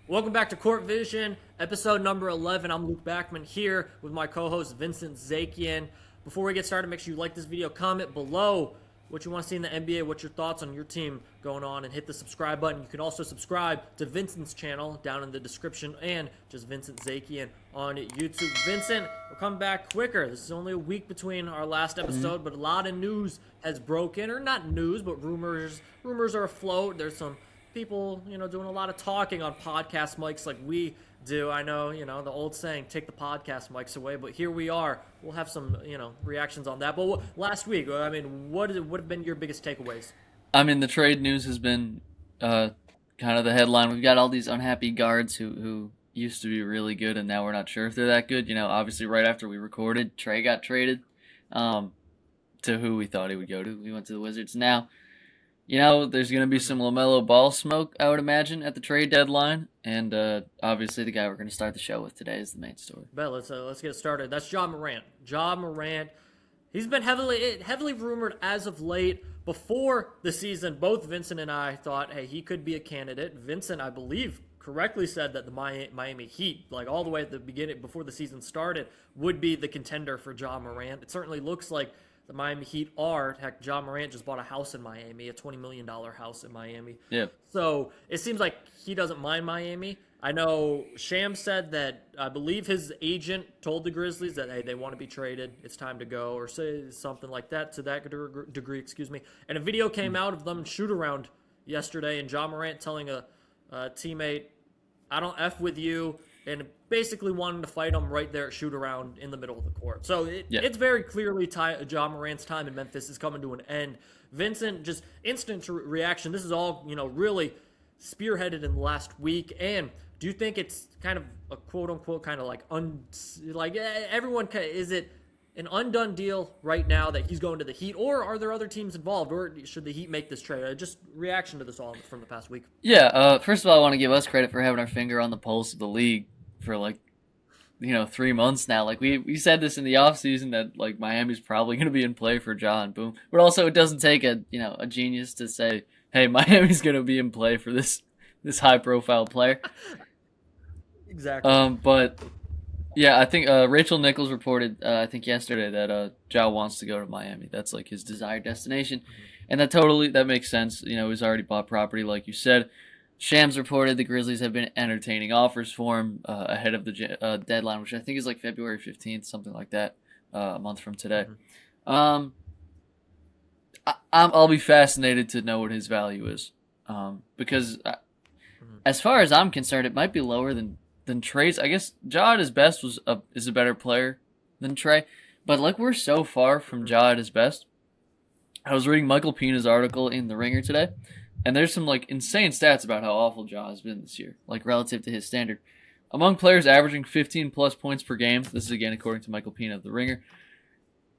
Welcome back to Court Vision, episode number 11. I'm Luke Backman here with my co-host Vincent Zakian. Before we get started, make sure you like this video, comment below what you want to see in the NBA, what's your thoughts on your team going on, and hit the subscribe button. You can also subscribe to Vincent's channel down in the description and just Vincent Zakian on YouTube. Vincent, we're coming back quicker. This is only a week between our last episode, but a lot of news has broken, or not news, but rumors are afloat. There's some people, doing a lot of talking on podcast mics like we do. I know, the old saying, take the podcast mics away, but here we are. We'll have some, reactions on that. But last week, what have been your biggest takeaways? The trade news has been kind of the headline. We've got all these unhappy guards who used to be really good, and now we're not sure if they're that good. Obviously right after we recorded, Trey got traded to who we thought he would go to. We went to the Wizards. Now, there's going to be some LaMelo Ball smoke, I would imagine, at the trade deadline. And obviously the guy we're going to start the show with today is the main story. Bet, let's get started. That's Ja Morant. Ja Morant, he's been heavily rumored as of late. Before the season, both Vincent and I thought, hey, he could be a candidate. Vincent, I believe, correctly said that the Miami Heat, like all the way at the beginning, before the season started, would be the contender for Ja Morant. It certainly looks like the Miami Heat are. Heck, Ja Morant just bought a house in Miami, a $20 million house in Miami. Yeah. So it seems like he doesn't mind Miami. I know Shams said that I believe his agent told the Grizzlies that, hey, they want to be traded. It's time to go, or say something like that to that degree, And a video came out of them shoot around yesterday, and Ja Morant telling a teammate, I don't F with you, and basically wanting to fight him right there at shoot around in the middle of the court. So it's very clearly Ja Morant's time in Memphis is coming to an end. Vincent, just instant reaction. This is all, really spearheaded in the last week. And do you think it's kind of a quote unquote kind of everyone, is it an undone deal right now that he's going to the Heat, or are there other teams involved, or should the Heat make this trade? Just reaction to this all from the past week. Yeah, first of all, I want to give us credit for having our finger on the pulse of the league for 3 months now. We said this in the offseason that Miami's probably going to be in play for Ja, and boom. But also it doesn't take a genius to say, hey, Miami's going to be in play for this high profile player. Exactly. But yeah, I think Rachel Nichols reported I think yesterday that Ja wants to go to Miami. That's his desired destination. And that makes sense. He's already bought property like you said. Shams reported the Grizzlies have been entertaining offers for him ahead of the deadline, which I think is February 15th, something like that, a month from today. Mm-hmm. I'll be fascinated to know what his value is, because as far as I'm concerned, it might be lower than Trey's. I guess Ja at his best is a better player than Trey, but we're so far from Ja at his best. I was reading Michael Pina's article in The Ringer today, and there's some insane stats about how awful Ja has been this year, relative to his standard. Among players averaging 15 plus points per game, this is again according to Michael Pina of The Ringer.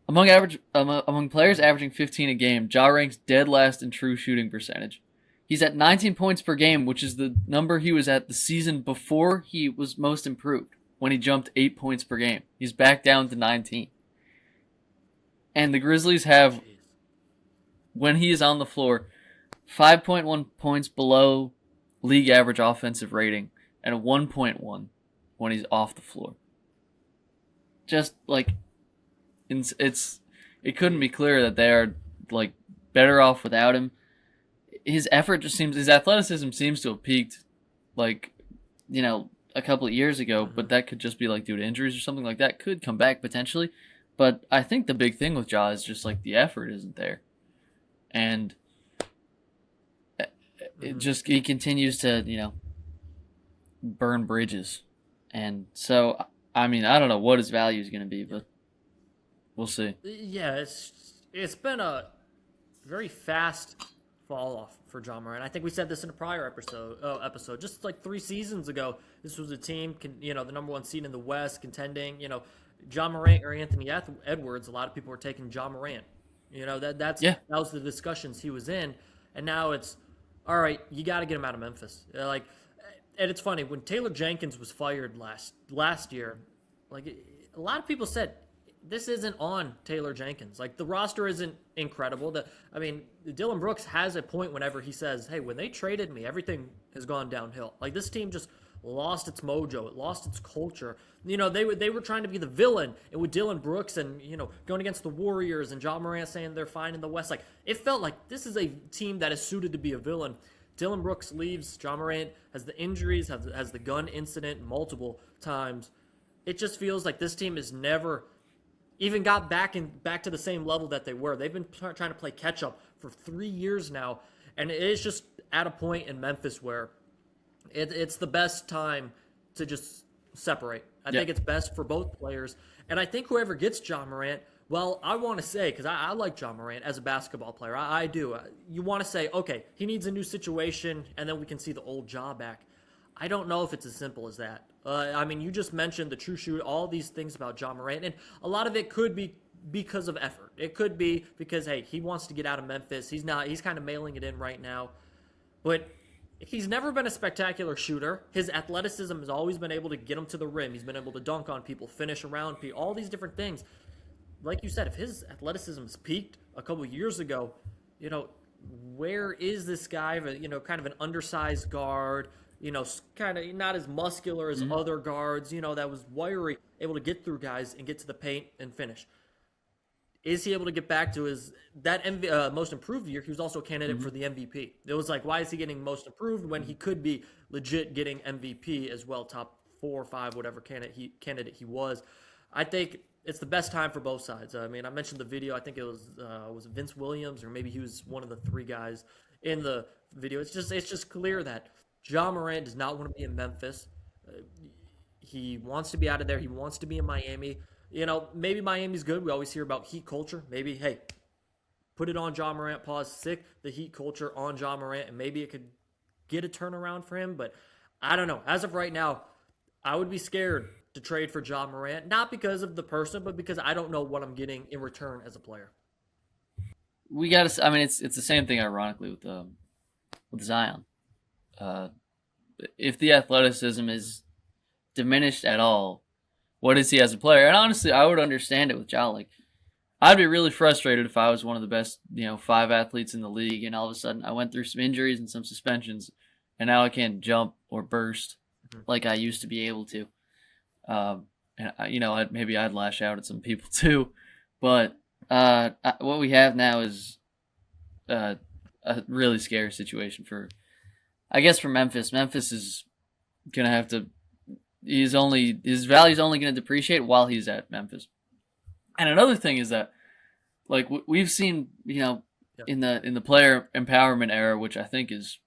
Among players averaging 15 a game, Ja ranks dead last in true shooting percentage. He's at 19 points per game, which is the number he was at the season before he was most improved, when he jumped 8 points per game. He's back down to 19. And the Grizzlies have, when he is on the floor, 5.1 points below league average offensive rating, and a 1.1 when he's off the floor. Just it couldn't be clearer that they are better off without him. His athleticism seems to have peaked a couple of years ago, but that could just be due to injuries or something like that. Could come back potentially, but I think the big thing with Ja is just the effort isn't there, and he continues to burn bridges, and so I don't know what his value is going to be, but we'll see. Yeah, it's been a very fast fall off for Ja Morant. I think we said this in a prior episode just 3 seasons ago. This was a team, the number one seed in the West, contending. Ja Morant or Anthony Edwards. A lot of people were taking Ja Morant. That was the discussions he was in, and now it's all right. You got to get him out of Memphis. And it's funny when Taylor Jenkins was fired last year. A lot of people said this isn't on Taylor Jenkins. Like, the roster isn't incredible. Dylan Brooks has a point whenever he says, hey, when they traded me, everything has gone downhill. Like, this team just lost its mojo. It lost its culture. They were trying to be the villain, and with Dylan Brooks and, going against the Warriors and Ja Morant saying they're fine in the West, like, it felt like this is a team that is suited to be a villain. Dylan Brooks leaves. Ja Morant has the injuries, has the gun incident multiple times. It just feels like this team has never even got back to the same level that they were. They've been trying to play catch up for 3 years now, and it is just at a point in Memphis where it's the best time to just separate. I think it's best for both players, and I think whoever gets Ja Morant, well, I want to say, because I like Ja Morant as a basketball player, I do. You want to say, okay, he needs a new situation, and then we can see the old Ja back. I don't know if it's as simple as that. You just mentioned the true shoot, all these things about Ja Morant, and a lot of it could be because of effort. It could be because, hey, he wants to get out of Memphis. He's kind of mailing it in right now. But he's never been a spectacular shooter. His athleticism has always been able to get him to the rim. He's been able to dunk on people, finish around people, all these different things. Like you said, if his athleticism has peaked a couple years ago, where is this guy, kind of an undersized guard, kind of not as muscular as other guards, that was wiry, able to get through guys and get to the paint and finish. Is he able to get back to that most improved year? He was also a candidate for the MVP. It was like, why is he getting most improved when he could be legit getting MVP as well, top 4 or 5, whatever candidate he was. I think it's the best time for both sides. I mentioned the video. I think it was Vince Williams, or maybe he was one of the 3 guys in the video. It's just clear that Ja Morant does not want to be in Memphis. He wants to be out of there. He wants to be in Miami. Maybe Miami's good. We always hear about Heat culture. Maybe, hey, put it on Ja Morant, sick the Heat culture on Ja Morant, and maybe it could get a turnaround for him. But I don't know. As of right now, I would be scared to trade for Ja Morant, not because of the person, but because I don't know what I'm getting in return as a player. We got to. It's the same thing, ironically, with Zion. If the athleticism is diminished at all, what is he as a player? And honestly, I would understand it with Ja. Like, I'd be really frustrated if I was one of the best, 5 athletes in the league, and all of a sudden I went through some injuries and some suspensions, and now I can't jump or burst like I used to be able to. And maybe I'd lash out at some people too, but what we have now is a really scary situation for Memphis. Memphis is gonna have to. His value's only gonna depreciate while he's at Memphis. And another thing is that, like, we've seen, in the player empowerment era, which I think is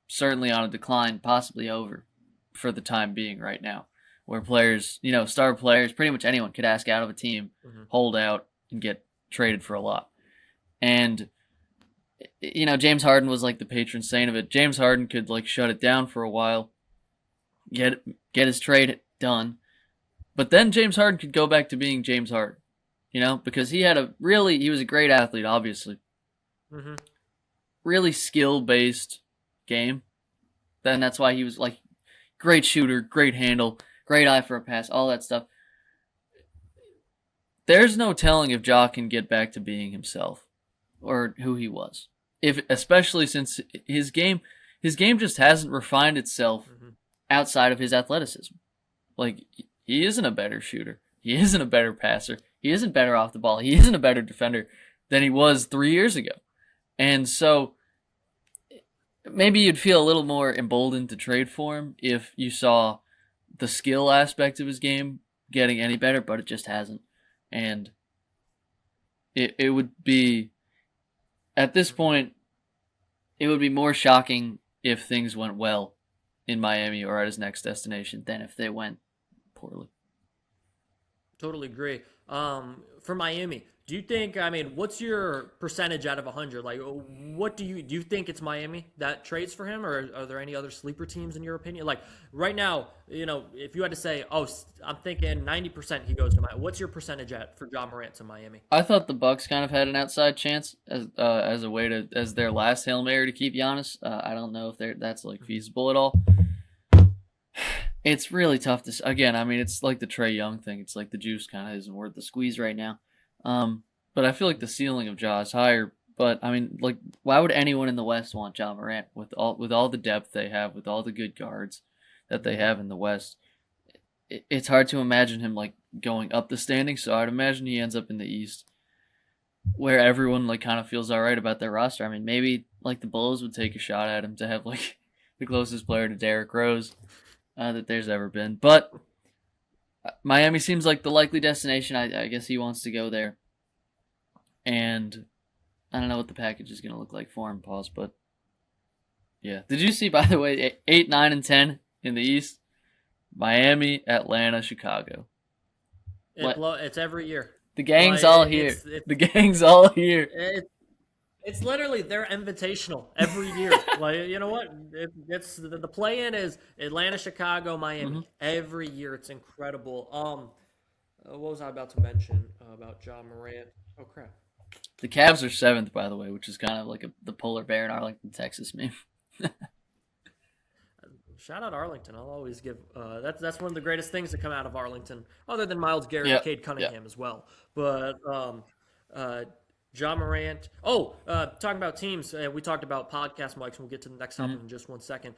certainly on a decline, possibly over for the time being right now, where players, star players, pretty much anyone could ask out of a team, hold out, and get traded for a lot. And, James Harden was like the patron saint of it. James Harden could, like, shut it down for a while, get his trade done. But then James Harden could go back to being James Harden, because he was a great athlete, obviously. Really skill-based game. Then that's why he was, like, great shooter, great handle, great eye for a pass, all that stuff. There's no telling if Ja can get back to being himself or who he was. Especially since his game just hasn't refined itself outside of his athleticism. Like, he isn't a better shooter. He isn't a better passer. He isn't better off the ball. He isn't a better defender than he was 3 years ago. And so maybe you'd feel a little more emboldened to trade for him if you saw the skill aspect of his game getting any better, but it just hasn't. And it would be, at this point, it would be more shocking if things went well in Miami or at his next destination than if they went poorly. Totally agree. For Miami, do you think, what's your percentage out of 100? Like, what do you think it's Miami that trades for him, or are there any other sleeper teams in your opinion? Like, right now, if you had to say, I'm thinking 90% he goes to Miami, what's your percentage for Ja Morant to Miami? I thought the Bucks kind of had an outside chance as a way as their last Hail Mary to keep Giannis. I don't know if that's like feasible at all. It's really tough to. Again, I mean, it's like the Trae Young thing. It's like the juice kind of isn't worth the squeeze right now. But I feel like the ceiling of Ja is higher. But I mean, like, why would anyone in the West want Ja Morant with all the depth they have, with all the good guards that they have in the West? It's hard to imagine him like going up the standings. So I'd imagine he ends up in the East, where everyone like kind of feels all right about their roster. I mean, maybe like the Bulls would take a shot at him to have like the closest player to Derrick Rose that there's ever been. But Miami seems like the likely destination. I guess he wants to go there. And I don't know what the package is going to look like for him, pause, but yeah. Did you see, by the way, 8, 9, and 10 in the East? Miami, Atlanta, Chicago. It's every year. The gang's all here. The gang's all here. It's literally their invitational every year. Like, you know what? It's the play-in is Atlanta, Chicago, Miami. Mm-hmm. Every year, it's incredible. What was I about to mention about Ja Morant? Oh crap! The Cavs are 7th, by the way, which is kind of like the polar bear in Arlington, Texas meme. Shout out Arlington. I'll always give. That's one of the greatest things that come out of Arlington, other than Miles Garrett and Cade Cunningham as well. But Ja Morant. Talking about teams, we talked about podcast mics, and we'll get to the next topic in just 1 second.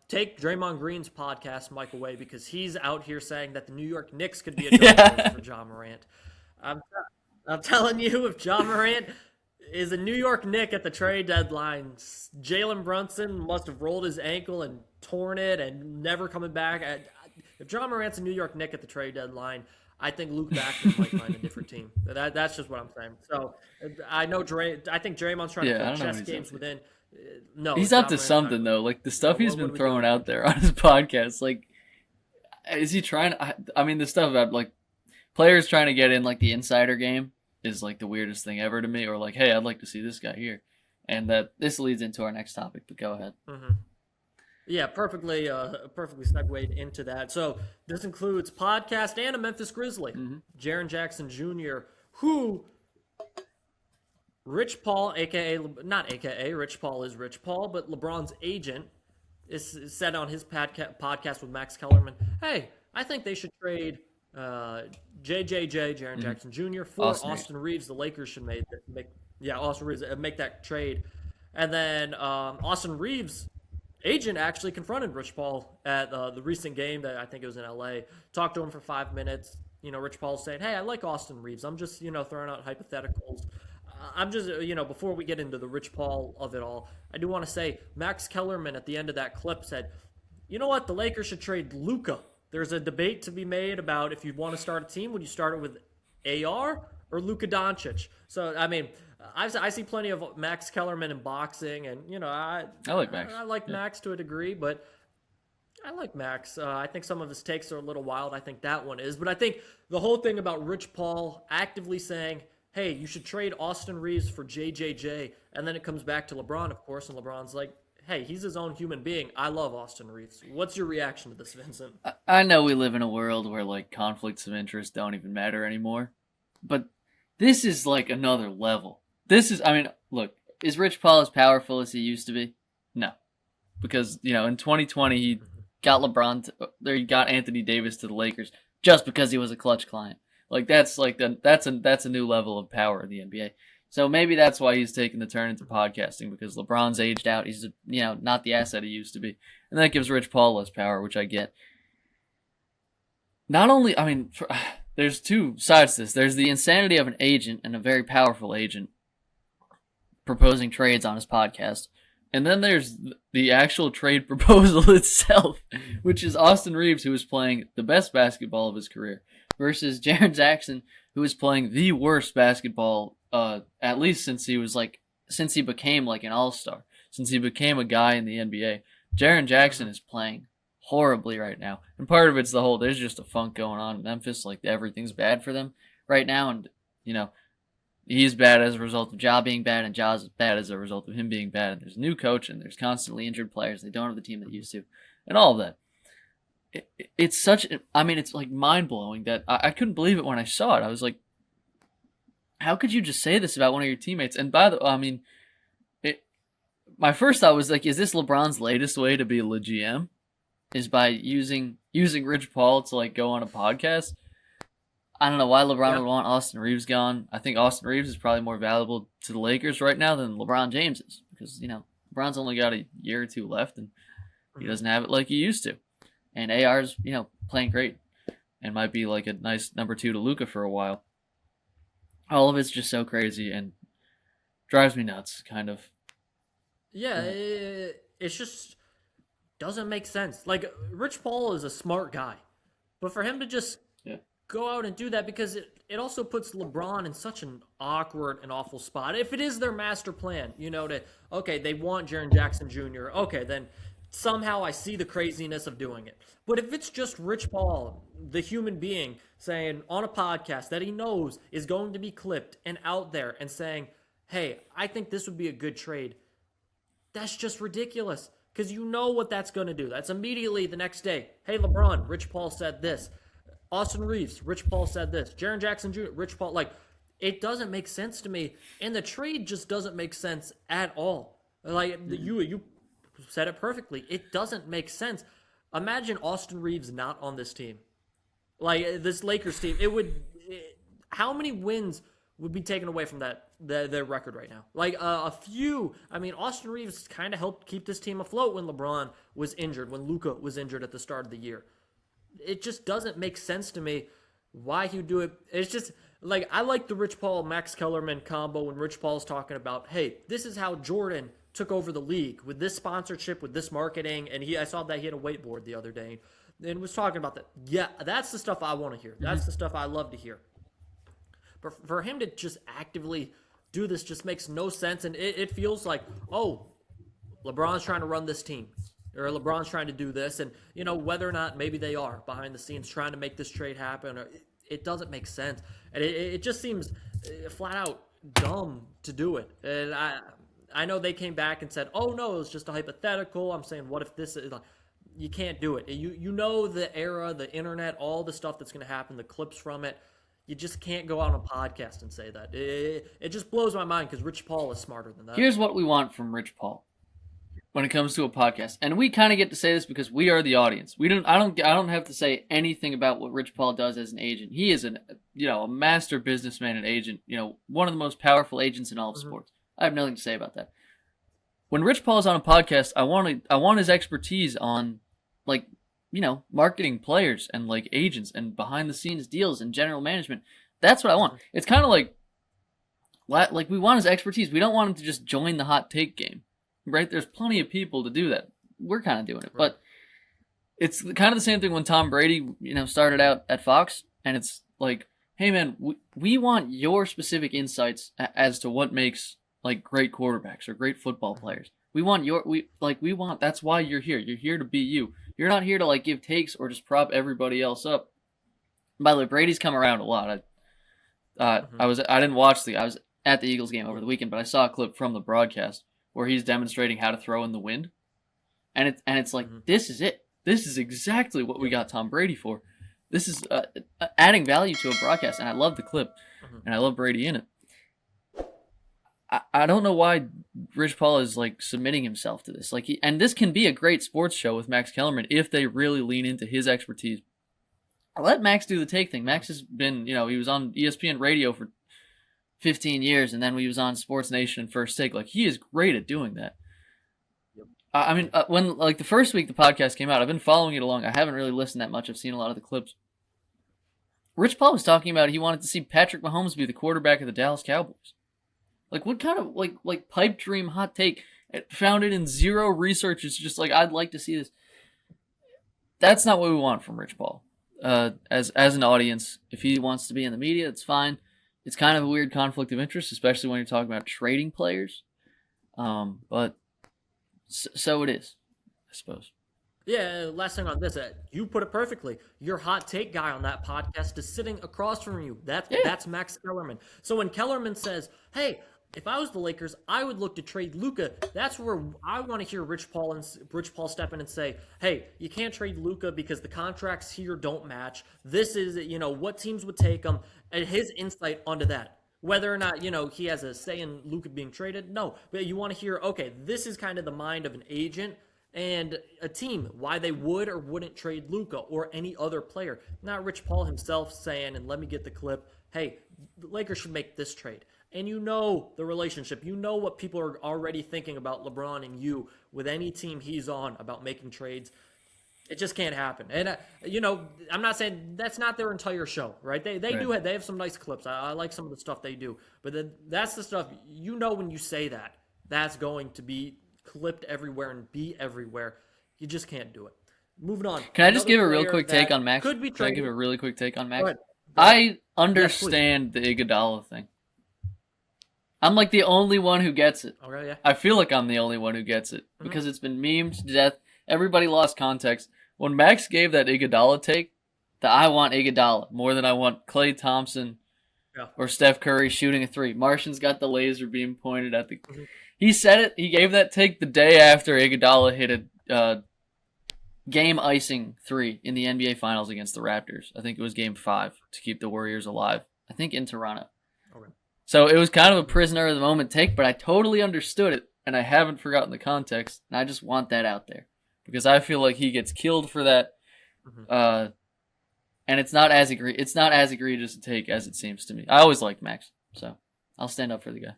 Take Draymond Green's podcast mic away because he's out here saying that the New York Knicks could be a choice for Ja Morant. I'm telling you, if Ja Morant is a New York Knick at the trade deadline, Jalen Brunson must have rolled his ankle and torn it and never coming back. If Ja Morant's a New York Knick at the trade deadline, I think Luke Backman might find a different team. That's just what I'm saying. So I know I think Draymond's trying to play chess games within. No, he's up to something though. Like the stuff he's been throwing out there on his podcast. Like, is he trying? I mean, the stuff about like players trying to get in like the insider game is like the weirdest thing ever to me. Or like, hey, I'd like to see this guy here, and that this leads into our next topic. But go ahead. Mm-hmm. Yeah, perfectly segued into that. So this includes podcast and a Memphis Grizzly, Jaren Jackson Jr., who Rich Paul, not AKA, Rich Paul is Rich Paul, but LeBron's agent is said on his podcast with Max Kellerman, hey, I think they should trade Jaren Jackson Jr. for Austin Reaves. The Lakers should make that trade. And then Austin Reaves' agent actually confronted Rich Paul at the recent game that I think it was in LA. Talked to him for 5 minutes. You know, Rich Paul's saying, hey, I like Austin Reaves. I'm just, throwing out hypotheticals. I'm just, before we get into the Rich Paul of it all, I do want to say Max Kellerman at the end of that clip said, you know what, the Lakers should trade Luka. There's a debate to be made about if you want to start a team, would you start it with AR or Luka Doncic? So, I mean, I see plenty of Max Kellerman in boxing, and, I like Max. I like Max to a degree, but I like Max. I think some of his takes are a little wild. I think that one is. But I think the whole thing about Rich Paul actively saying, hey, you should trade Austin Reaves for JJJ, and then it comes back to LeBron, of course, and LeBron's like, hey, he's his own human being. I love Austin Reaves. What's your reaction to this, Vincent? I know we live in a world where, like, conflicts of interest don't even matter anymore, but this is, like, another level. Look, is Rich Paul as powerful as he used to be? No. Because, in 2020, he got he got Anthony Davis to the Lakers just because he was a clutch client. Like, that's a new level of power in the NBA. So maybe that's why he's taking the turn into podcasting, because LeBron's aged out. He's, not the asset he used to be. And that gives Rich Paul less power, which I get. Not only, there's two sides to this. There's the insanity of an agent, and a very powerful agent, proposing trades on his podcast. And then there's the actual trade proposal itself, which is Austin Reaves, who is playing the best basketball of his career, versus Jaren Jackson, who is playing the worst basketball, at least since he became like an all-star, since he became a guy in the NBA. Jaren Jackson is playing horribly right now. And part of it's there's just a funk going on in Memphis, like everything's bad for them right now, and, he's bad as a result of Ja being bad, and Ja's bad as a result of him being bad. And there's a new coach, and there's constantly injured players. They don't have the team they used to, and all of that. It's it's like mind-blowing that I couldn't believe it when I saw it. I was like, how could you just say this about one of your teammates? And my first thought was like, is this LeBron's latest way to be a GM? is by using Rich Paul to like go on a podcast. I don't know why LeBron would want Austin Reaves gone. I think Austin Reaves is probably more valuable to the Lakers right now than LeBron James is because, LeBron's only got a year or two left and he doesn't have it like he used to. And AR's, playing great and might be like a nice number 2 to Luka for a while. All of it's just so crazy and drives me nuts, kind of. Yeah, it's just doesn't make sense. Like, Rich Paul is a smart guy, but for him to just go out and do that, because it also puts LeBron in such an awkward and awful spot. If it is their master plan, they want Jaren Jackson Jr., okay, then somehow I see the craziness of doing it. But if it's just Rich Paul, the human being, saying on a podcast that he knows is going to be clipped and out there and saying, hey, I think this would be a good trade, that's just ridiculous. Because you know what that's going to do. That's immediately the next day. Hey, LeBron, Rich Paul said this. Austin Reaves, Rich Paul said this. Jaren Jackson Jr., Rich Paul. Like, it doesn't make sense to me. And the trade just doesn't make sense at all. Like, you said it perfectly. It doesn't make sense. Imagine Austin Reaves not on this team. Like, this Lakers team. How many wins would be taken away from their record right now? Like, a few. I mean, Austin Reaves kind of helped keep this team afloat when LeBron was injured, when Luka was injured at the start of the year. It just doesn't make sense to me why he would do it. It's just, like, I like the Rich Paul, Max Kellerman combo when Rich Paul's talking about, hey, this is how Jordan took over the league with this sponsorship, with this marketing, and I saw that he had a whiteboard the other day and was talking about that. Yeah, that's the stuff I want to hear. That's the stuff I love to hear. But for him to just actively do this just makes no sense, and it feels like, oh, LeBron's trying to run this team, or LeBron's trying to do this, and whether or not maybe they are behind the scenes trying to make this trade happen, or it doesn't make sense, and it just seems flat out dumb to do it. And I know they came back and said, oh no, it was just a hypothetical. I'm saying, what if this is like, you can't do it. You know the era, the internet, all the stuff that's going to happen, the clips from it. You just can't go out on a podcast and say that. It just blows my mind because Rich Paul is smarter than that. Here's what we want from Rich Paul when it comes to a podcast, and we kind of get to say this because we are the audience. I don't have to say anything about what Rich Paul does as an agent. He is a master businessman and agent. One of the most powerful agents in all of sports. I have nothing to say about that. When Rich Paul is on a podcast, I want his expertise on, like, marketing players and like agents and behind the scenes deals and general management. That's what I want. It's kind of like we want his expertise. We don't want him to just join the hot take game, right? There's plenty of people to do that. We're kind of doing it, but it's kind of the same thing when Tom Brady, started out at Fox, and it's like, hey man, we want your specific insights as to what makes like great quarterbacks or great football players. We want that's why you're here. You're here to be you. You're not here to like give takes or just prop everybody else up. By the way, Brady's come around a lot. I was at the Eagles game over the weekend, but I saw a clip from the broadcast where he's demonstrating how to throw in the wind. And it's like, this is it. This is exactly what we got Tom Brady for. This is adding value to a broadcast, and I love the clip, and I love Brady in it. I don't know why Rich Paul is like submitting himself to this. And this can be a great sports show with Max Kellerman if they really lean into his expertise. Let Max do the take thing. Max has been, he was on ESPN radio for 15 years, and then he was on Sports Nation and First Take. Like, he is great at doing that. Yep. When like the first week the podcast came out, I've been following it along. I haven't really listened that much. I've seen a lot of the clips. Rich Paul was talking about he wanted to see Patrick Mahomes be the quarterback of the Dallas Cowboys. Like, what kind of like pipe dream hot take founded in zero research? It's just like, I'd like to see this. That's not what we want from Rich Paul. As an audience, if he wants to be in the media, it's fine. It's kind of a weird conflict of interest, especially when you're talking about trading players. But so it is, I suppose. Yeah, last thing on this, you put it perfectly. Your hot take guy on that podcast is sitting across from you. That's Max Kellerman. So when Kellerman says, hey, if I was the Lakers, I would look to trade Luka. That's where I want to hear Rich Paul step in and say, hey, you can't trade Luka because the contracts here don't match. This is, what teams would take him, and his insight onto that. Whether or not, he has a say in Luka being traded, no. But you want to hear, okay, this is kind of the mind of an agent, and a team why they would or wouldn't trade Luka or any other player. Not Rich Paul himself saying, and let me get the clip, hey, the Lakers should make this trade. And you know the relationship. You know what people are already thinking about LeBron and you with any team he's on about making trades. It just can't happen. And, I'm not saying that's not their entire show, right? They Right. they have some nice clips. I like some of the stuff they do. But then that's the stuff, when you say that, that's going to be clipped everywhere and be everywhere. You just can't do it. Moving on. Can I just Another give a real player quick take that on Max? could be Can I give traded. a really quick take on Go Max? ahead. Go ahead. I Yes, please. understand the Iguodala thing. I'm like the only one who gets it. Okay, yeah. I feel like I'm the only one who gets it because it's been memed to death. Everybody lost context. When Max gave that Iguodala take, that I want Iguodala more than I want Klay Thompson Yeah. or Steph Curry shooting a three. Martian's got the laser beam pointed at the. He said it. He gave that take the day after Iguodala hit a game icing three in the NBA Finals against the Raptors. I think it was Game 5 to keep the Warriors alive. I think in Toronto. Okay. So it was kind of a prisoner of the moment take, but I totally understood it, and I haven't forgotten the context, and I just want that out there because I feel like he gets killed for that, and it's not as egregious a take as it seems to me. I always liked Max, so I'll stand up for the guy.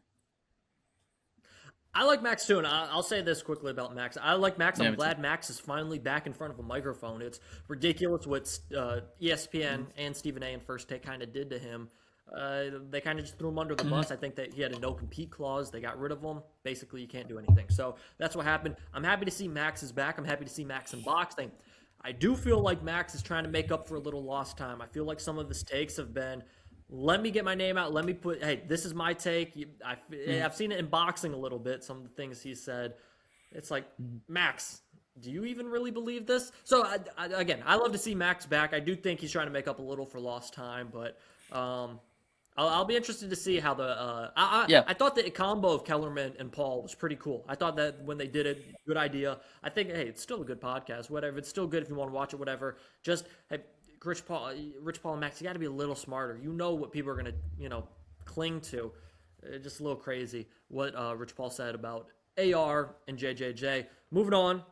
I like Max too, and I'll say this quickly about Max. I like Max. Yeah, I'm me glad Max is finally back in front of a microphone. It's ridiculous what ESPN and Stephen A. and First Take kind of did to him. They kind of just threw him under the bus. I think that he had a no-compete clause. They got rid of him. Basically, you can't do anything. So that's what happened. I'm happy to see Max is back. I'm happy to see Max in boxing. I do feel like Max is trying to make up for a little lost time. I feel like some of his takes have been, let me get my name out. Let me put, hey, this is my take. I've seen it in boxing a little bit, some of the things he said. It's like, Max, do you even really believe this? So, again, I love to see Max back. I do think he's trying to make up a little for lost time, but I'll be interested to see how the I thought the combo of Kellerman and Paul was pretty cool. I thought that when they did it, good idea. I think, hey, it's still a good podcast, whatever. It's still good if you want to watch it, whatever. Just, hey, Rich Paul and Max, you got to be a little smarter. You know what people are going to, cling to. Just a little crazy what Rich Paul said about AR and JJJ. Moving on,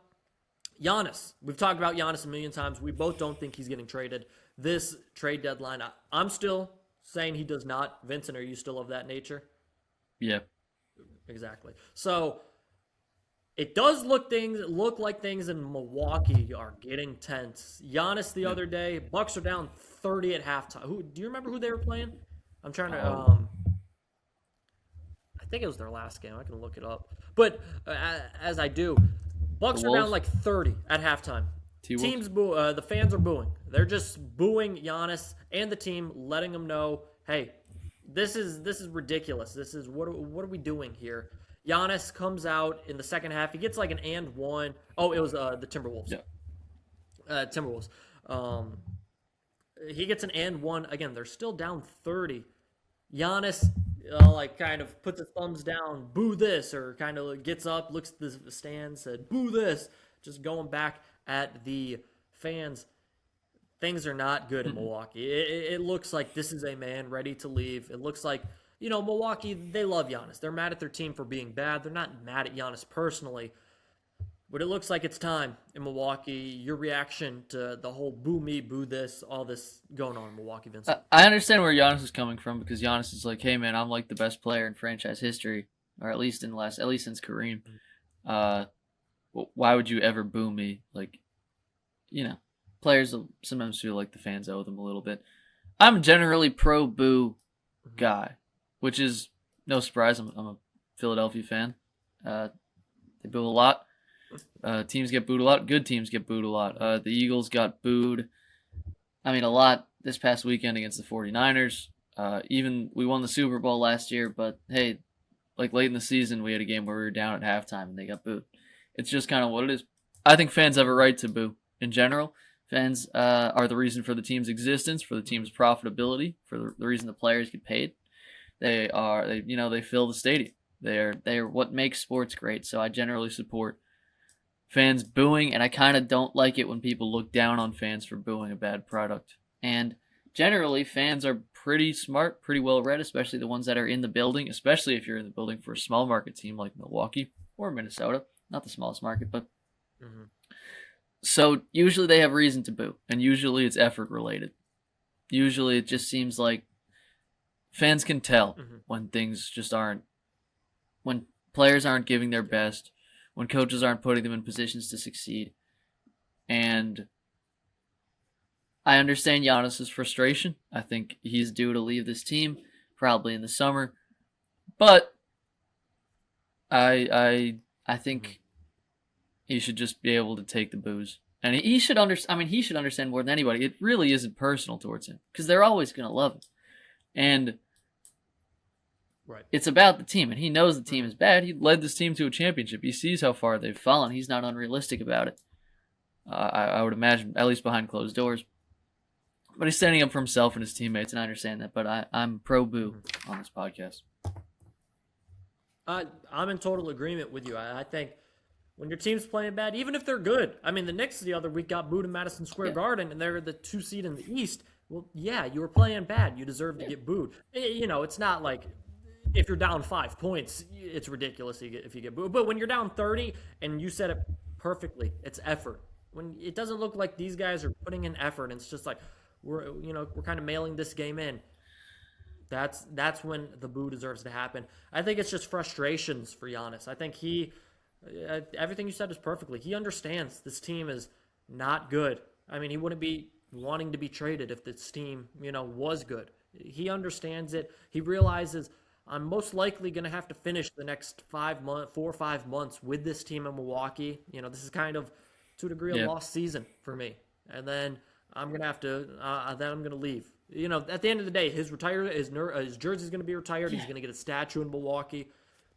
Giannis. We've talked about Giannis a million times. We both don't think he's getting traded this trade deadline. I'm still saying he does not. Vincent, are you still of that nature? Yeah. Exactly. So it does look like things in Milwaukee are getting tense. Giannis the other day, Bucks are down 30 at halftime. Do you remember who they were playing? I'm trying to. I think it was their last game. I can look it up. But as I do, Bucks are down like 30 at halftime. Teams boo. The fans are booing. They're just booing Giannis and the team, letting them know, hey, this is ridiculous. This is what are we doing here? Giannis comes out in the second half. He gets like an and one. Oh, it was the Timberwolves. Yeah. Timberwolves. He gets an and one. Again, they're still down 30. Giannis, kind of puts his thumbs down, boo this, or kind of gets up, looks at the stands, said, boo this. Just going back at the fans. Things are not good in Milwaukee. It looks like this is a man ready to leave. It looks like, Milwaukee, they love Giannis. They're mad at their team for being bad. They're not mad at Giannis personally. But it looks like it's time in Milwaukee. Your reaction to the whole boo me, boo this, all this going on in Milwaukee, Vincent? I understand where Giannis is coming from because Giannis is like, hey man, I'm like the best player in franchise history, or at least since Kareem. Why would you ever boo me? Like, players sometimes feel like the fans owe them a little bit. I'm generally pro boo guy, which is no surprise. I'm a Philadelphia fan. They boo a lot. Teams get booed a lot. Good teams get booed a lot. The Eagles got booed, a lot this past weekend against the 49ers. Even we won the Super Bowl last year, but hey, like late in the season, we had a game where we were down at halftime and they got booed. It's just kind of what it is. I think fans have a right to boo in general. Fans are the reason for the team's existence, for the team's profitability, for the reason the players get paid. They fill the stadium. They are what makes sports great. So I generally support fans booing, and I kind of don't like it when people look down on fans for booing a bad product. And generally, fans are pretty smart, pretty well read, especially the ones that are in the building, especially if you're in the building for a small market team like Milwaukee or Minnesota. Not the smallest market, but Mm-hmm. So usually they have reason to boo, and usually it's effort related. Usually it just seems like fans can tell Mm-hmm. when things just aren't, when players aren't giving their best, when coaches aren't putting them in positions to succeed. And I understand Giannis's frustration. I think he's due to leave this team probably in the summer, but I Mm-hmm. think he should just be able to take the booze. And he should understand. I mean, he should understand more than anybody. It really isn't personal towards him because they're always going to love him, and Right. it's about the team. And he knows the team Mm-hmm. is bad. He led this team to a championship. He sees how far they've fallen. He's not unrealistic about it. I would imagine, at least behind closed doors. But he's standing up for himself and his teammates, and I understand that. But I'm pro boo Mm-hmm. on this podcast. I'm in total agreement with you. I think when your team's playing bad, even if they're good, I mean, the Knicks the other week got booed in Madison Square Yeah. Garden, and they're the 2 seed in the East. Well, yeah, you were playing bad. You deserve to get booed. It's not like if you're down 5 points, it's ridiculous if you get booed. But when you're down 30, and you said it perfectly, it's effort. When it doesn't look like these guys are putting in effort, and it's just like we're kind of mailing this game in. That's when the boo deserves to happen. I think it's just frustrations for Giannis. I think everything you said is perfectly. He understands this team is not good. I mean, he wouldn't be wanting to be traded if this team, was good. He understands it. He realizes I'm most likely going to have to finish the next 4 or 5 months with this team in Milwaukee. This is kind of to a degree a lost season for me. And then I'm going to have to, then I'm going to leave. At the end of the day, his jersey's going to be retired. He's going to get a statue in Milwaukee,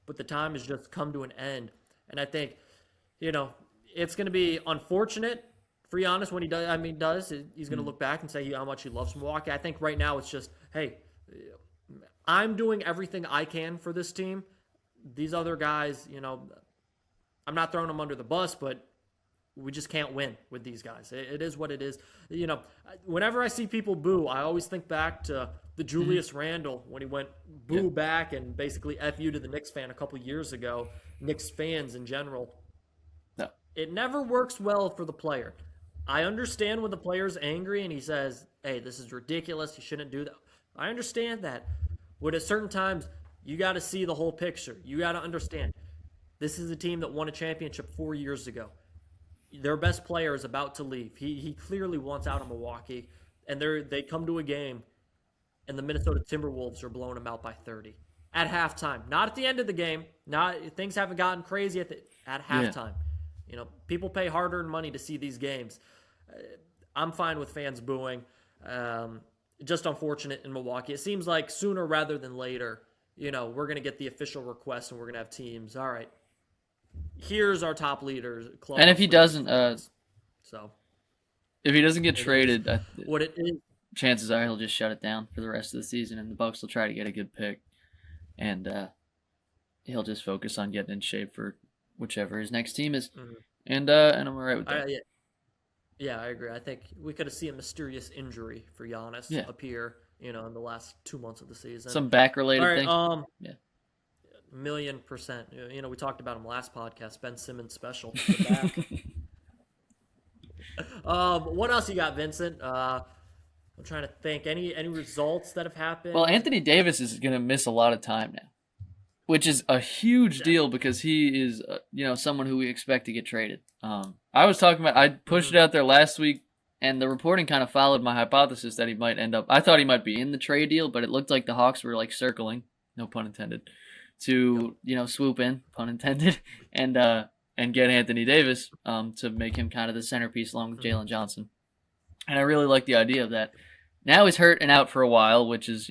but the time has just come to an end. And I think, it's going to be unfortunate for Giannis when he does. I mean, he's going to look back and say how much he loves Milwaukee. I think right now it's just, hey, I'm doing everything I can for this team. These other guys, I'm not throwing them under the bus, but we just can't win with these guys. It is what it is. Whenever I see people boo, I always think back to the Julius Randle when he went boo back and basically F you to the Knicks fan a couple years ago, Knicks fans in general. No. It never works well for the player. I understand when the player's angry and he says, hey, this is ridiculous. You shouldn't do that. I understand that. But at certain times, you got to see the whole picture. You got to understand. This is a team that won a championship 4 years ago. Their best player is about to leave. He clearly wants out of Milwaukee, and they come to a game, and the Minnesota Timberwolves are blowing them out by 30 at halftime. Not at the end of the game. Not things haven't gotten crazy at halftime. People pay hard-earned money to see these games. I'm fine with fans booing. Just unfortunate in Milwaukee. It seems like sooner rather than later, we're going to get the official request, and we're going to have teams. All right. Here's our top leaders. And if he doesn't, so if he doesn't get traded, what it is, chances are he'll just shut it down for the rest of the season, and the Bucks will try to get a good pick, and he'll just focus on getting in shape for whichever his next team is, and I'm alright with that. Yeah, I agree. I think we could have seen a mysterious injury for Giannis appear, in the last 2 months of the season. Some back-related thing. Yeah. 1,000,000%. We talked about him last podcast. Ben Simmons special. What else you got, Vincent? I'm trying to think. Any results that have happened? Well, Anthony Davis is going to miss a lot of time now, which is a huge deal because he is, someone who we expect to get traded. I pushed it out there last week, and the reporting kind of followed my hypothesis that he might end up. I thought he might be in the trade deal, but it looked like the Hawks were circling, no pun intended, to swoop in, pun intended, and get Anthony Davis to make him kind of the centerpiece along with Jalen Johnson. And I really like the idea of that. Now he's hurt and out for a while, which is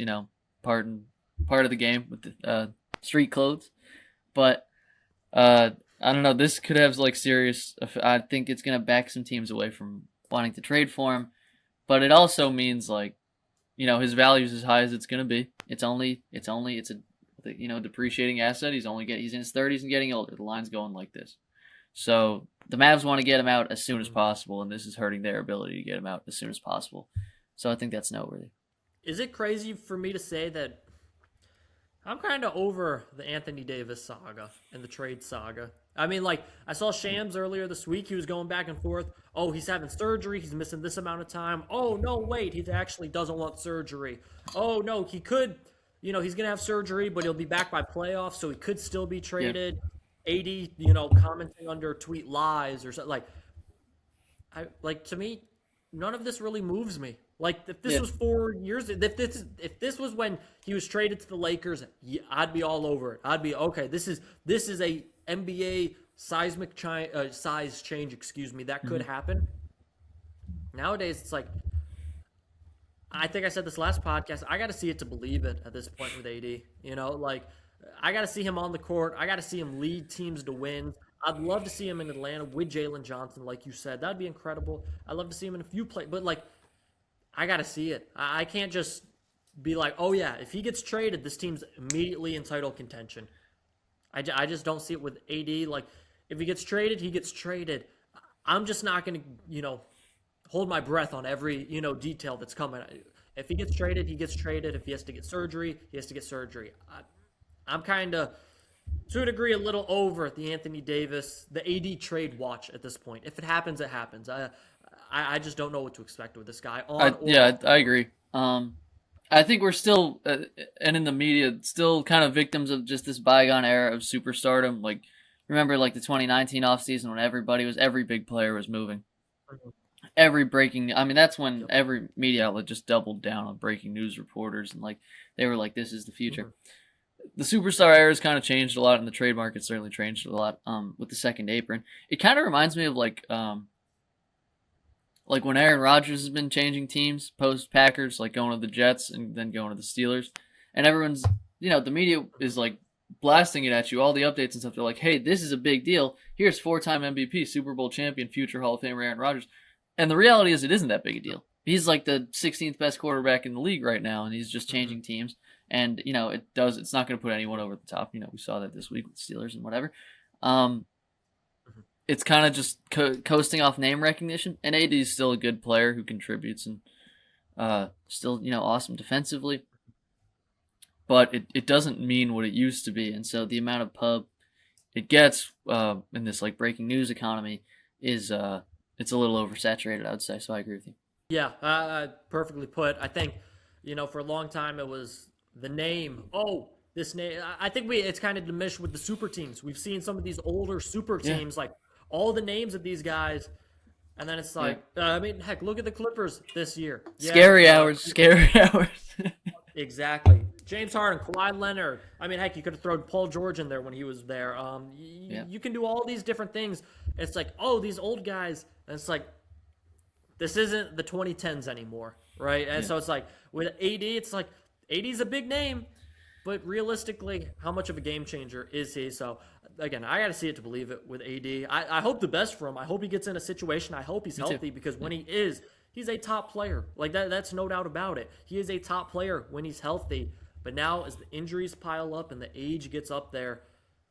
part of the game with the street clothes. But I don't know. This could have serious. I think it's gonna back some teams away from wanting to trade for him. But it also means his value is as high as it's gonna be. It's a depreciating asset. He's in his 30s and getting older. The line's going like this. So the Mavs want to get him out as soon as possible, and this is hurting their ability to get him out as soon as possible. So I think that's noteworthy. Is it crazy for me to say that I'm kind of over the Anthony Davis saga and the trade saga? I mean, like, I saw Shams earlier this week. He was going back and forth. Oh, he's having surgery. He's missing this amount of time. Oh, no, wait. He actually doesn't want surgery. Oh, no, he could, he's going to have surgery, but he'll be back by playoffs, so he could still be Yeah. traded. 80, commenting under tweet lies or something. Like, to me, none of this really moves me. Like, if this Yeah. was 4 years, if this was when he was traded to the Lakers, yeah, I'd be all over it. I'd be okay. This is a NBA seismic size change. Excuse me, that could happen. Nowadays, it's like I think I said this last podcast. I got to see it to believe it at this point with AD. Like I got to see him on the court. I got to see him lead teams to wins. I'd love to see him in Atlanta with Jalen Johnson, like you said. That'd be incredible. I'd love to see him in a few plays, but like I got to see it. I can't just be like, oh yeah, if he gets traded, this team's immediately in title contention. I just don't see it with AD. Like if he gets traded, he gets traded. I'm just not going to, hold my breath on every, detail that's coming. If he gets traded, he gets traded. If he has to get surgery, he has to get surgery. I'm kind of, to a degree, a little over the Anthony Davis, the AD trade watch at this point. If it happens, it happens. I just don't know what to expect with this guy. I agree. I think we're still, and in the media, still kind of victims of just this bygone era of superstardom. Like, remember, like the 2019 offseason when every big player was moving. That's when every media outlet just doubled down on breaking news reporters, and like they were like, "This is the future." The superstar era has kind of changed a lot, and the trade market certainly changed a lot. With the second apron, it kind of reminds me of like when Aaron Rodgers has been changing teams post Packers, like going to the Jets and then going to the Steelers, and everyone's, the media is like blasting it at you, all the updates and stuff. They're like, "Hey, this is a big deal. Here's 4-time MVP, Super Bowl champion, future Hall of Famer Aaron Rodgers." And the reality is it isn't that big a deal. He's like the 16th best quarterback in the league right now, and he's just changing teams. And, it's not going to put anyone over the top. We saw that this week with the Steelers and whatever. It's kind of just coasting off name recognition. And AD is still a good player who contributes and still, awesome defensively. But it doesn't mean what it used to be. And so the amount of pub it gets in this like breaking news economy is it's a little oversaturated, I would say. So I agree with you. Yeah, perfectly put. I think, for a long time it was the name. Oh, this name. I think it's kind of diminished with the super teams. We've seen some of these older super teams, like all the names of these guys, and then it's like, heck, look at the Clippers this year. Scary hours. Exactly. James Harden, Kawhi Leonard. Heck, you could have thrown Paul George in there when he was there. You can do all these different things. It's like, oh, these old guys. And it's like, this isn't the 2010s anymore, right? And so it's like, with AD, it's like, AD's a big name, but realistically, how much of a game changer is he? So, again, I got to see it to believe it with AD. I hope the best for him. I hope he gets in a situation. I hope he's healthy, because when he is, he's a top player. Like, that's no doubt about it. He is a top player when he's healthy. But now, as the injuries pile up and the age gets up there,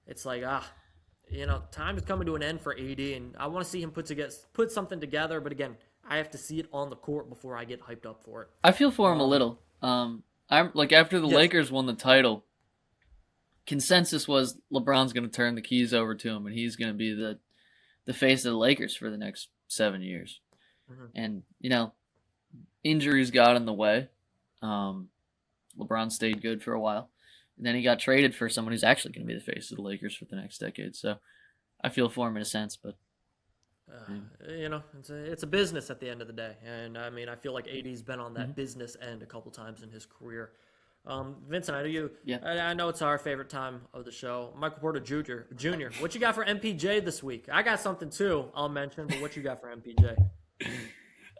it's like, time is coming to an end for AD, and I want to see him put something together. But again, I have to see it on the court before I get hyped up for it. I feel for him a little. I'm like, after the Lakers won the title, consensus was LeBron's going to turn the keys over to him, and he's going to be the face of the Lakers for the next 7 years. And injuries got in the way. LeBron stayed good for a while, and then he got traded for someone who's actually going to be the face of the Lakers for the next decade. So I feel for him in a sense, but it's a business at the end of the day, and I feel like AD's been on that business end a couple times in his career. Vincent, I know it's our favorite time of the show. Michael Porter Jr. What you got for MPJ this week? I got something too I'll mention, but what you got for MPJ?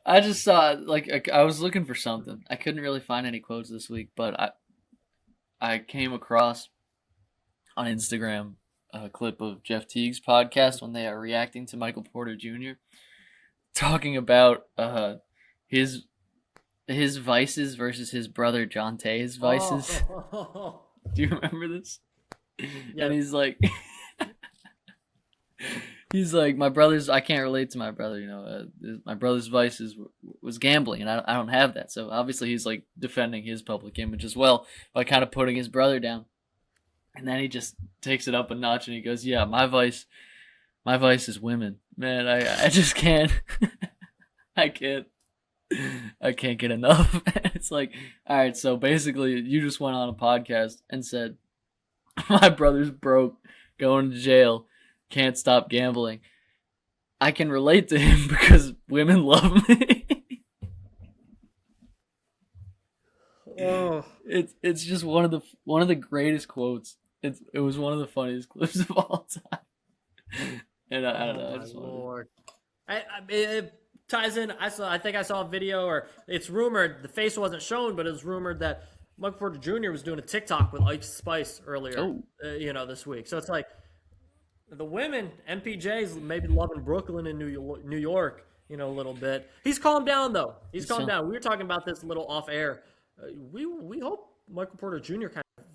I just saw, I was looking for something. I couldn't really find any quotes this week, but I came across on Instagram a clip of Jeff Teague's podcast when they are reacting to Michael Porter Jr. talking about his vices versus his brother John Tay's vices. Do you remember this? Yeah. And he's like, I can't relate to my brother. My brother's vices was gambling, and I don't have that. So obviously he's like defending his public image as well by kind of putting his brother down. And then he just takes it up a notch and he goes, "Yeah, my vice My vice is women. Man, I just can't. I can't. I can't get enough. It's like, all right, so basically, you just went on a podcast and said, my brother's broke, going to jail, can't stop gambling. I can relate to him because women love me. Oh, It's just one of the greatest quotes. It was one of the funniest clips of all time. And I don't know. I my just lord! It ties in. I think I saw a video, or it's rumored. The face wasn't shown, but it was rumored that Michael Porter Jr. was doing a TikTok with Ice Spice earlier. Oh. This week. So it's like the women, MPJ's maybe loving Brooklyn and New York. A little bit. He's calmed down though. He's calmed down. We were talking about this a little off air. We hope Michael Porter Jr. kind of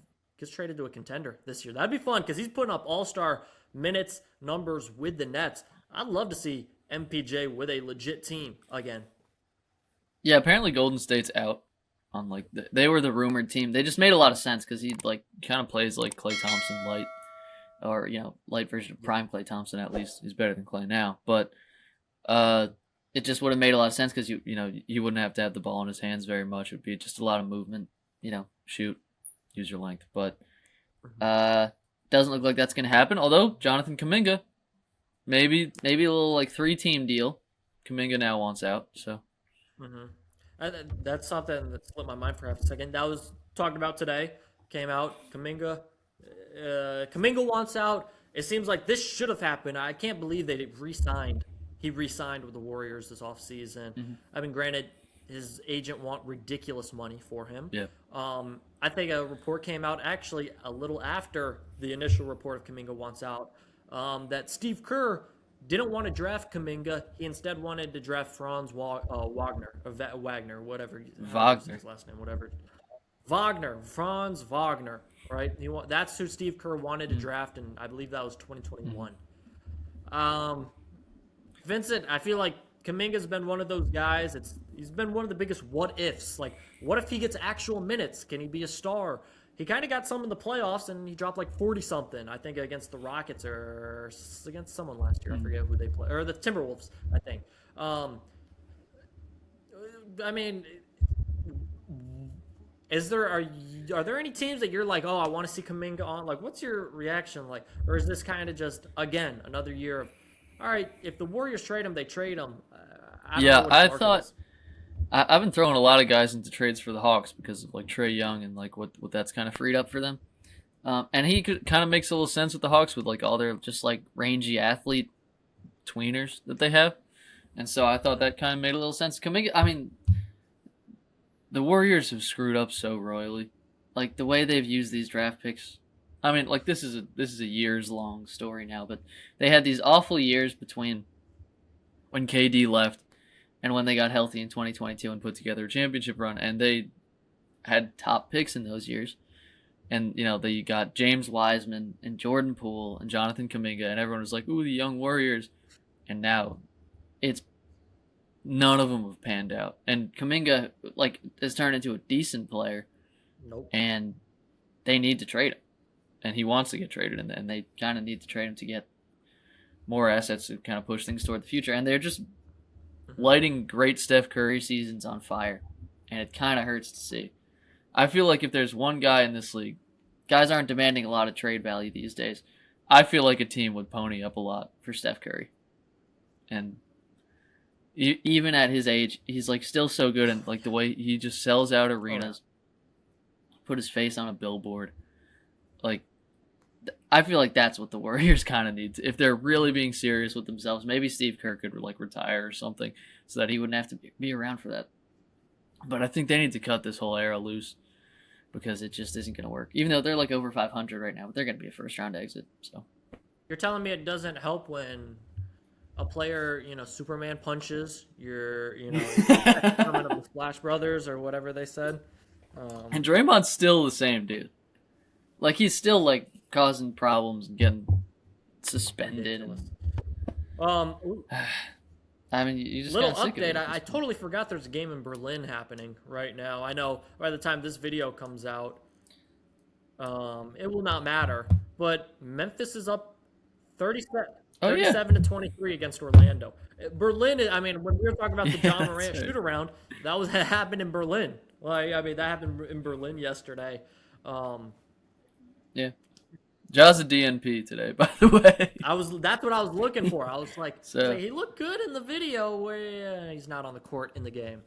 gets traded to a contender this year. That'd be fun because he's putting up all-star minutes, numbers with the Nets. I'd love to see MPJ with a legit team again. Yeah, apparently Golden State's out on they were the rumored team. They just made a lot of sense because he kind of plays like Klay Thompson light, or light version of prime Klay Thompson. At least he's better than Klay now, but it just would have made a lot of sense because you wouldn't have to have the ball in his hands very much. It would be just a lot of movement, shoot, use your length. But doesn't look like that's going to happen. Although Jonathan Kuminga, maybe a little 3-team deal. Kuminga now wants out, so. That's something that slipped my mind for half a second. That was talked about today. Came out. Kuminga wants out. It seems like this should have happened. I can't believe they re-signed. He re-signed with the Warriors this offseason. I mean, granted, his agent want ridiculous money for him. Yeah. I think a report came out actually a little after the initial report of Kuminga wants out, that Steve Kerr didn't want to draft Kuminga. He instead wanted to draft Franz Wagner, or Wagner, whatever. Wagner. His last name, whatever. Franz Wagner, right? That's who Steve Kerr wanted to draft, and I believe that was 2021. Vincent, I feel like Kuminga's been one of those guys. He's been one of the biggest what ifs. Like, what if he gets actual minutes? Can he be a star? He kind of got some in the playoffs, and he dropped 40-something, I think, against the Rockets or against someone last year. I forget who they played. Or the Timberwolves, I think. I mean, are there any teams that you're like, oh, I want to see Kuminga on? What's your reaction like? Or is this kind of just, again, another year of, all right, if the Warriors trade him, they trade him. I thought I've been throwing a lot of guys into trades for the Hawks because of Trae Young and what that's kind of freed up for them. And he kind of makes a little sense with the Hawks with all their just rangy athlete tweeners that they have. And so I thought that kind of made a little sense. I mean, the Warriors have screwed up so royally. The way they've used these draft picks. I mean, this is a years long story now, but they had these awful years between when KD left and when they got healthy in 2022 and put together a championship run, and they had top picks in those years. And they got James Wiseman and Jordan Poole and Jonathan Kuminga, and everyone was like, "Ooh, the young Warriors." And now it's none of them have panned out. And Kuminga has turned into a decent player. Nope. And they need to trade him. And he wants to get traded, and they kind of need to trade him to get more assets to kind of push things toward the future. And they're just lighting great Steph Curry seasons on fire, and it kind of hurts to see. I feel like if there's one guy in this league, guys aren't demanding a lot of trade value these days. I feel like a team would pony up a lot for Steph Curry. And even at his age, he's still so good, and the way he just sells out arenas, put his face on a billboard. I feel like that's what the Warriors kind of need. If they're really being serious with themselves, maybe Steve Kerr could retire or something so that he wouldn't have to be around for that. But I think they need to cut this whole era loose because it just isn't going to work. Even though they're over 500 right now, but they're going to be a first-round exit. So you're telling me it doesn't help when a player, Superman punches your, tournament of the Splash Brothers or whatever they said. And Draymond's still the same dude. He's still causing problems and getting suspended. I mean, you just little got sick update. of it. I totally forgot there's a game in Berlin happening right now. I know by the time this video comes out, it will not matter. But Memphis is up Oh, yeah. 37-23 against Orlando. Berlin, I mean, when we were talking about the Ja Yeah, Morant that's right. shoot-around, that happened in Berlin. Like, I mean, that happened in Berlin yesterday. Um, Yeah. Ja's a DNP today, by the way. that's what I was looking for. I was like, So he looked good in the video where he's not on the court in the game.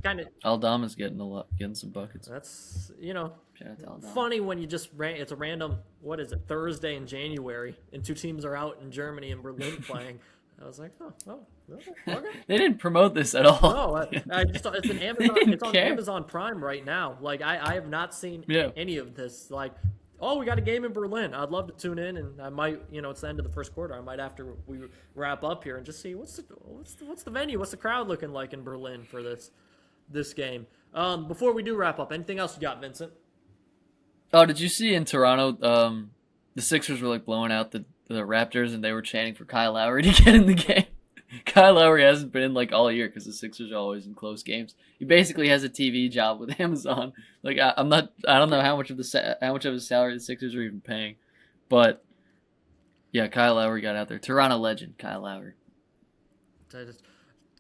Kind of Aldama's getting some buckets. That's Shout out to Aldama. funny when you just it's a random, what is it, Thursday in January, and two teams are out in Germany and Berlin playing. I was like, okay. They didn't promote this at all. No, I just it's an Amazon. It's on Amazon Prime right now. Like I have not seen any of this. Like, oh, we got a game in Berlin. I'd love to tune in, and I might, it's the end of the first quarter. I might, after we wrap up here, and just see what's the venue, what's the crowd looking like in Berlin for this game. Before we do wrap up, anything else you got, Vincent? Oh, did you see in Toronto, the Sixers were like blowing out the Raptors, and they were chanting for Kyle Lowry to get in the game. Kyle Lowry hasn't been in like all year because the Sixers are always in close games. He basically has a TV job with Amazon. Like I don't know how much of his salary the Sixers are even paying, but yeah, Kyle Lowry got out there. Toronto legend Kyle Lowry.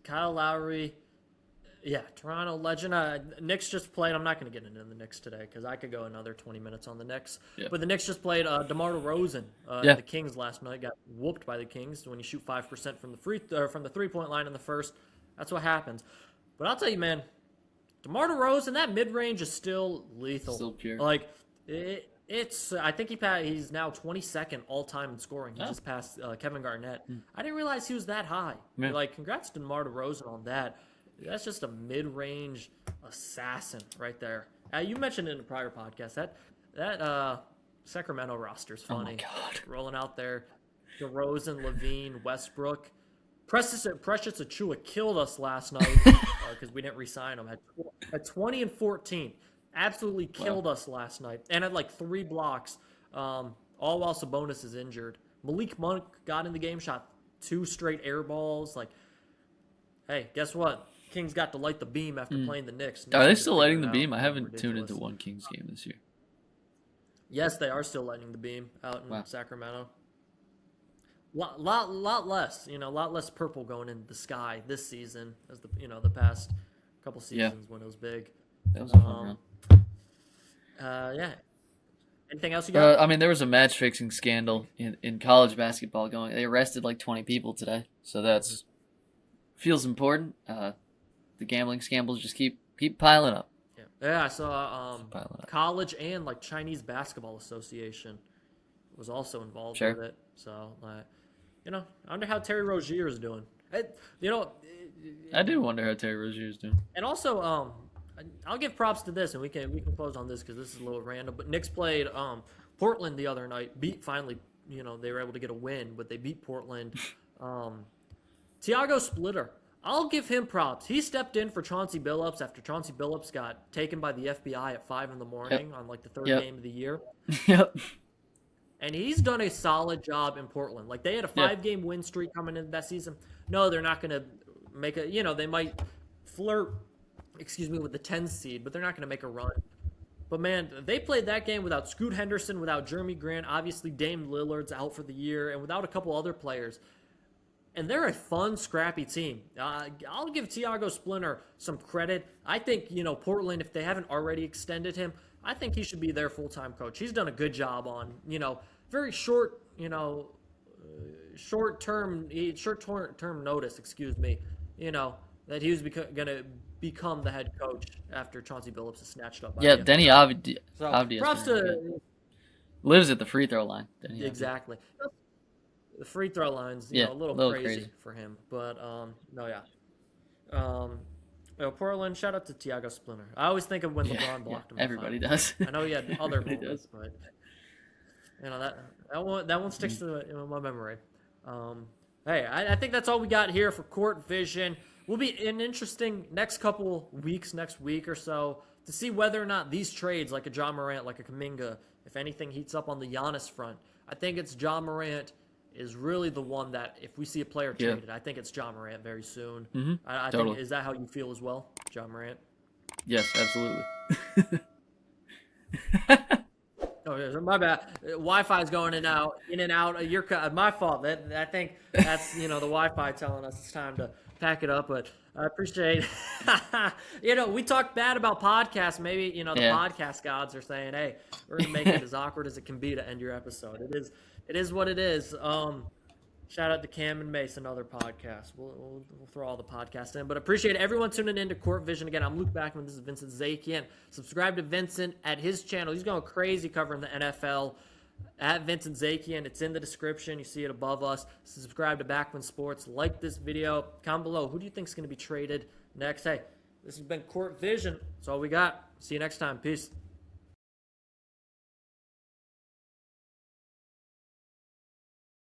Kyle Lowry. Yeah, Toronto legend. Knicks just played. I'm not going to get into the Knicks today because I could go another 20 minutes on the Knicks. Yeah. But the Knicks just played DeMar DeRozan. The Kings last night got whooped by the Kings. When you shoot 5% from the from the 3-point line in the first, that's what happens. But I'll tell you, man, DeMar DeRozan, that mid range is still lethal. Still pure. Like it's. I think he's now 22nd all time in scoring. He just passed Kevin Garnett. I didn't realize he was that high. Man. Like, congrats to DeMar DeRozan on that. That's just a mid-range assassin right there. You mentioned in a prior podcast that Sacramento roster's funny. Oh my God. Rolling out there, DeRozan, Levine, Westbrook. Precious Achiuwa killed us last night because we didn't re-sign him. At 20 and 14, absolutely killed us last night, and had like 3 blocks. All while Sabonis is injured. Malik Monk got in the game, shot 2 straight air balls. Like, hey, guess what? Kings got to light the beam after playing the Knicks. Are they still lighting the beam? I haven't tuned into one Kings game this year. Yes, they are still lighting the beam out in Sacramento. Lot less, a lot less purple going in the sky this season as the past couple seasons when it was big. That was a home run. Yeah. Anything else you got? I mean, there was a match fixing scandal in college basketball going. They arrested like 20 people today, so that's feels important. The gambling scandals just keep piling up. Yeah, I saw college and like Chinese Basketball Association was also involved with it. So, I wonder how Terry Rozier is doing. I do wonder how Terry Rozier is doing. And also, I'll give props to this, and we can close on this because this is a little random. But Knicks played Portland the other night. Finally, they were able to get a win, but they beat Portland. Tiago Splitter. I'll give him props. He stepped in for Chauncey Billups after Chauncey Billups got taken by the FBI at 5 a.m. on like the third game of the year. Yep. And he's done a solid job in Portland. Like, they had a 5-game win streak coming into that season. No, they're not going to make a, they might flirt, with the 10 seed, but they're not going to make a run. But, man, they played that game without Scoot Henderson, without Jeremy Grant. Obviously, Dame Lillard's out for the year, and without a couple other players. And they're a fun, scrappy team. I'll give Tiago Splitter some credit. I think, Portland, if they haven't already extended him, I think he should be their full-time coach. He's done a good job on, very short, short-term notice, that he was going to become the head coach after Chauncey Billups is snatched up by him. Denny Avdija props to lives at the free throw line. Exactly. The free throw line's a little crazy for him, but Portland. Shout out to Tiago Splitter. I always think of when LeBron blocked him. Everybody does. I know he had other moments, but that one sticks to my memory. Hey, I think that's all we got here for Court Vision. Will be an interesting next couple weeks, next week or so, to see whether or not these trades, like a Ja Morant, like a Kuminga, if anything heats up on the Giannis front. I think it's Ja Morant is really the one that, if we see a player traded, I think it's Ja Morant very soon. Mm-hmm. I totally. think, is that how you feel as well, Ja Morant? Yes, absolutely. Oh Oh, my bad. Wi-Fi is going in and out. You're my fault. I think that's the Wi-Fi telling us it's time to pack it up. But I appreciate. We talked bad about podcasts. Maybe the podcast gods are saying, "Hey, we're gonna make it as awkward as it can be to end your episode." It is what it is. Shout out to Cam and Mason, other podcasts. We'll throw all the podcasts in. But appreciate everyone tuning in to Court Vision. Again, I'm Luke Backman. This is Vincent Zakian. Subscribe to Vincent at his channel. He's going crazy covering the NFL at Vincent Zakian. It's in the description. You see it above us. Subscribe to Backman Sports. Like this video. Comment below. Who do you think is going to be traded next? Hey, this has been Court Vision. That's all we got. See you next time. Peace.